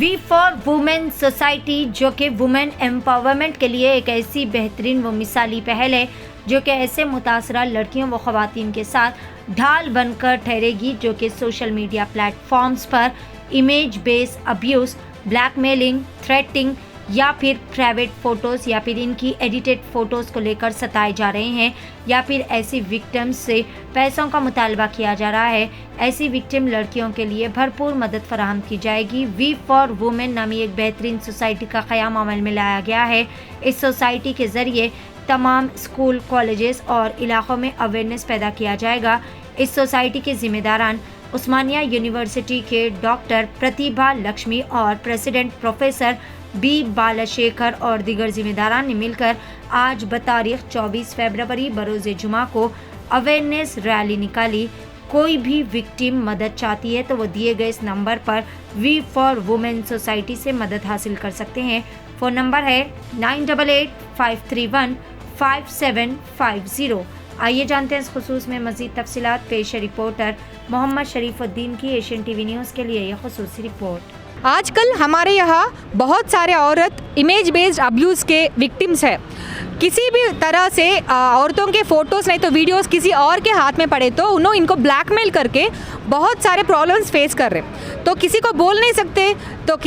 We for women society, जो कि women empowerment के लिए एक ऐसी बेहतरीन व मिसाली पहल है जो कि ऐसे मुतासरा लड़कियों व ख़वातीन के साथ ढाल बनकर ठहरेगी जो कि सोशल मीडिया प्लेटफॉर्म्स पर image based abuse, blackmailing, threatening या फिर प्राइवेट फ़ोटोज़ या फिर इनकी एडिटेड फ़ोटोज़ को लेकर सताए जा रहे हैं या फिर ऐसी विक्टिम्स से पैसों का मुतालबा किया जा रहा है। ऐसी विक्टिम लड़कियों के लिए भरपूर मदद फराहम की जाएगी। वी फॉर वुमेन नामी एक बेहतरीन सोसाइटी का क़याम अमल में लाया गया है। इस सोसाइटी के ज़रिए तमाम स्कूल, कॉलेजेस और इलाक़ों में अवेयरनेस पैदा किया जाएगा। इस सोसाइटी के ज़िम्मेदारान उस्मानिया यूनिवर्सिटी के डॉक्टर प्रतिभा लक्ष्मी और प्रेसिडेंट प्रोफेसर बी बालाशेखर और दीगर ज़िम्मेदारान ने मिलकर आज बतारीख 24 फरवरी बरोज़े जुमा को अवेयरनेस रैली निकाली। कोई भी विक्टिम मदद चाहती है तो वो दिए गए इस नंबर पर वी फॉर वुमेन सोसाइटी से मदद हासिल कर सकते हैं। फ़ोन नंबर है 9885315750। आइए जानते हैं इस खुसूस में मज़ीद तफसीलात। पेश रिपोर्टर मोहम्मद शरीफुद्दीन की एशियन टीवी न्यूज़ के लिए यह खुसूसी रिपोर्ट। आजकल हमारे यहाँ बहुत सारे औरत इमेज बेस्ड अब्यूज़ के विक्टिम्स है। किसी भी तरह से औरतों के फ़ोटोज़ नहीं तो वीडियोस किसी और के हाथ में पड़े तो उन्होंने इनको ब्लैकमेल करके बहुत सारे प्रॉब्लम्स फेस कर रहे हैं। तो किसी को बोल नहीं सकते, तो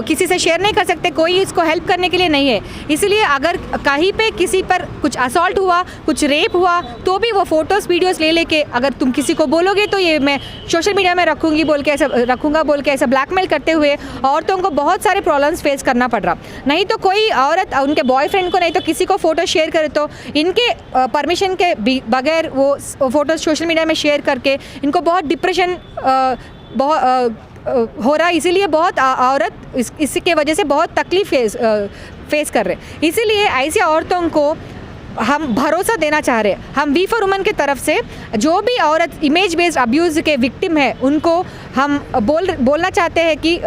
किसी से शेयर नहीं कर सकते, कोई इसको हेल्प करने के लिए नहीं है। इसलिए अगर कहीं पे किसी पर कुछ असॉल्ट हुआ, कुछ रेप हुआ, तो भी वो फ़ोटोज़ वीडियोस ले लेके अगर तुम किसी को बोलोगे तो ये मैं सोशल मीडिया में रखूँगा बोल के ऐसा ब्लैकमेल करते हुए औरतों को बहुत सारे प्रॉब्लम्स फेस करना पड़ रहा। नहीं तो कोई औरत उनके बॉयफ्रेंड को नहीं तो किसी को फ़ोटो शेयर करे तो इनके परमिशन के बगैर वो फ़ोटोज़ सोशल मीडिया में शेयर करके इनको बहुत डिप्रेशन हो रहा है। इसीलिए बहुत औरत इसके वजह से बहुत तकलीफ फेस कर रहे हैं। इसीलिए ऐसी औरतों को हम भरोसा देना चाह रहे हैं। हम वी फॉर वुमेन की तरफ से जो भी औरत इमेज बेस्ड अब्यूज़ के विक्टिम है उनको हम बोलना चाहते हैं कि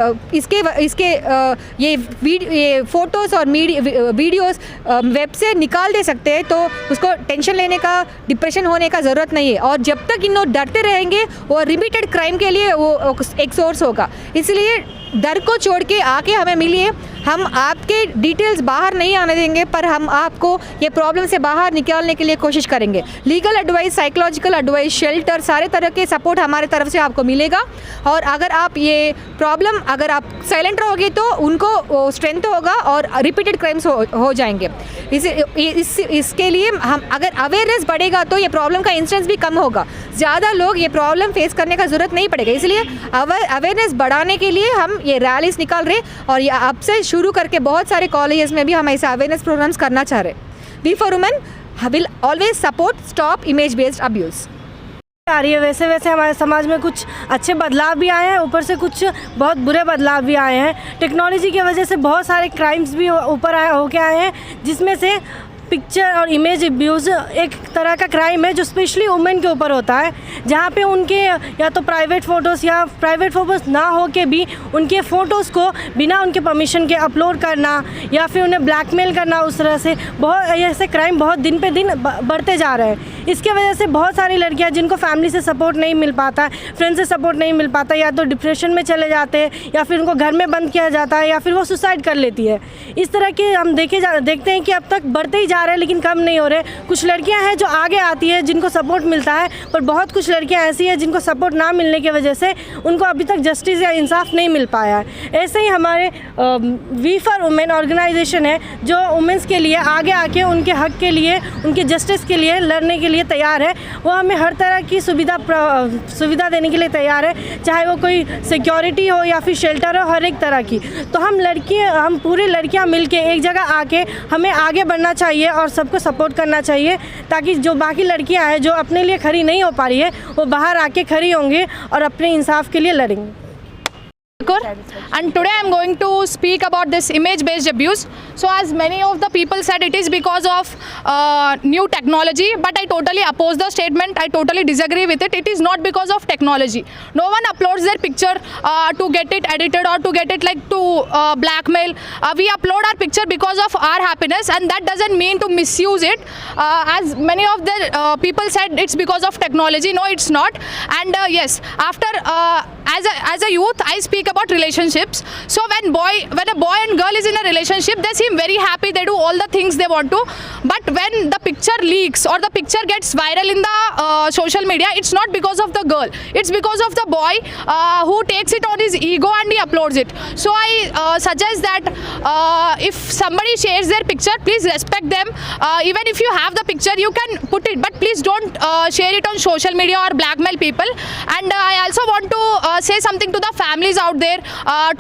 ये फ़ोटोज़ और वीडियोस वेब से निकाल दे सकते हैं, तो उसको टेंशन लेने का, डिप्रेशन होने का ज़रूरत नहीं है। और जब तक इन डरते रहेंगे वो रिपीटेड क्राइम के लिए वो एक सोर्स होगा। इसलिए डर को छोड़ के आके हमें मिलिए। हम आपके डिटेल्स बाहर नहीं आने देंगे, पर हम आपको ये प्रॉब्लम से बाहर निकालने के लिए कोशिश करेंगे। Legal advice, psychological advice, shelter, सारे तरह के सपोर्ट हमारे तरफ से आपको मिलेगा। और अगर आप ये प्रॉब्लम अगर आप साइलेंट रहोगे तो उनको स्ट्रेंथ होगा और रिपीटेड क्राइम्स हो जाएंगे। इसके लिए हम अगर अवेयरनेस बढ़ेगा तो ये प्रॉब्लम का इंसिडेंस भी कम होगा, ज़्यादा लोग ये प्रॉब्लम फेस करने का ज़रूरत नहीं पड़ेगा। इसलिए अवेयरनेस बढ़ाने के लिए हम ये रैलीज निकाल रहे और ये अब से शुरू करके बहुत सारे कॉलेजेस में भी हम ऐसे अवेयरनेस प्रोग्राम्स करना चाह रहे हैं। We for women will always support stop image based abuse. आ रही है वैसे हमारे समाज में कुछ अच्छे बदलाव भी आए हैं, ऊपर से कुछ बहुत बुरे बदलाव भी आए हैं। टेक्नोलॉजी की वजह से बहुत सारे क्राइम्स भी ऊपर होके आए हैं, जिसमें से पिक्चर और इमेज अब्यूज़ एक तरह का क्राइम है जो स्पेशली वुमेन के ऊपर होता है, जहाँ पे उनके या तो प्राइवेट फ़ोटोज़ या प्राइवेट फ़ोटोज़ ना हो के भी उनके फ़ोटोज़ को बिना उनके परमिशन के अपलोड करना या फिर उन्हें ब्लैकमेल करना, उस तरह से बहुत ऐसे क्राइम बहुत दिन पे दिन बढ़ते जा रहे हैं। इसके वजह से बहुत सारी लड़कियाँ जिनको फैमिली से सपोर्ट नहीं मिल पाता, फ्रेंड से सपोर्ट नहीं मिल पाता, या तो डिप्रेशन में चले जाते हैं या फिर उनको घर में बंद किया जाता है या फिर वो सुसाइड कर लेती है। इस तरह के हम देखते हैं कि अब तक बढ़ते ही जा रहे हैं लेकिन कम नहीं हो रहे। कुछ लड़कियां हैं जो आगे आती है जिनको सपोर्ट मिलता है, पर बहुत कुछ लड़कियां ऐसी हैं जिनको सपोर्ट ना मिलने की वजह से उनको अभी तक जस्टिस या इंसाफ नहीं मिल पाया है। ऐसे ही हमारे वी फॉर वुमेन ऑर्गेनाइजेशन है जो वुमेंस के लिए आगे आके उनके हक के लिए, उनके जस्टिस के लिए लड़ने के लिए तैयार है। वो हमें हर तरह की सुविधा देने के लिए तैयार है, चाहे वो कोई सिक्योरिटी हो या फिर शेल्टर हो, हर एक तरह की। तो हम पूरी लड़कियां मिलके एक जगह आके हमें आगे बढ़ना चाहिए और सबको सपोर्ट करना चाहिए, ताकि जो बाकी लड़कियां हैं जो अपने लिए खड़ी नहीं हो पा रही है वो बाहर आके खड़ी होंगे और अपने इंसाफ के लिए लड़ेंगे। And today I am going to speak about this image based abuse. So as many of the people said, it is because of new technology, but I totally oppose the statement. I totally disagree with it. It is not because of technology. No one uploads their picture to get it edited or to get it like to blackmail. We upload our picture because of our happiness, and that doesn't mean to misuse it. As many of the people said, it's because of technology. No, it's not. And yes, after as a youth, I speak about relationships. So when a boy and girl is in a relationship, they seem very happy. They do all the things they want to. But when the picture leaks or the picture gets viral in the social media, it's not because of the girl. It's because of the boy who takes it on his ego and he uploads it. So I suggest that if somebody shares their picture, please respect them. Even if you have the picture, you can put it, but please don't share it on social media or blackmail people. And I also want to say something to the families out there,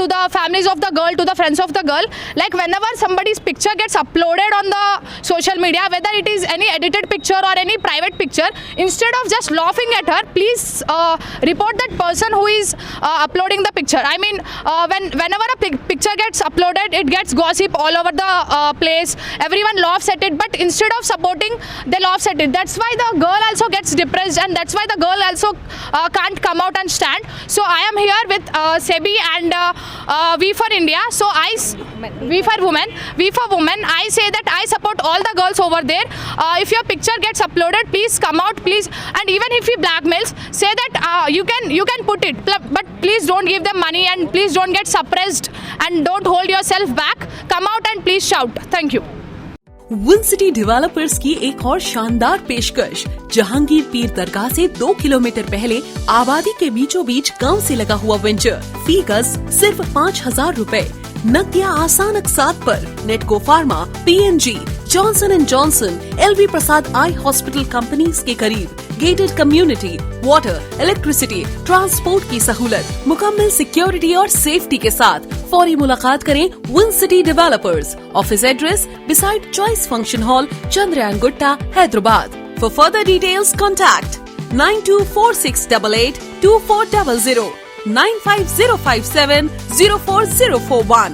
to the families of the girl, to the friends of the girl. Like whenever somebody's picture gets uploaded on the social media, whether it is any edited picture or any private picture, instead of just laughing at her, please report that person who is uploading the picture. I mean, whenever a picture gets uploaded, it gets gossip all over the place. Everyone laughs at it, but instead of supporting, they laughs at it. That's why the girl also gets depressed, and that's why the girl also can't come out and stand. So I am here with SEBI and We for India. So We for Women, I say that I support all the girls over there. If your picture gets uploaded, please come out, please. And even if he blackmails, say that you can put it, but please don't give them money, and please don't get suppressed, and don't hold yourself back. Come out and please shout. Thank you. Win city developers की एक और शानदार पेशकश। जहांगीर पीर दरगाह से 2 kilometre पहले आबादी के बीचों बीच गांव से लगा हुआ वेंचर। फी गज सिर्फ 5,000 रुपए। नकदिया आसान अकसात पर। Natco pharma, PNG, Johnson and Johnson, LV Prasad eye hospital companies के करीब। Gated community, water, electricity, transport की सहूलत, मुकम्मल सिक्योरिटी और सेफ्टी के साथ। फौरी मुलाकात करें win city developers. Office address beside choice function hall, Chandrayaan Gutta, Hyderabad. For further details contact 9246882400, 95057 04041।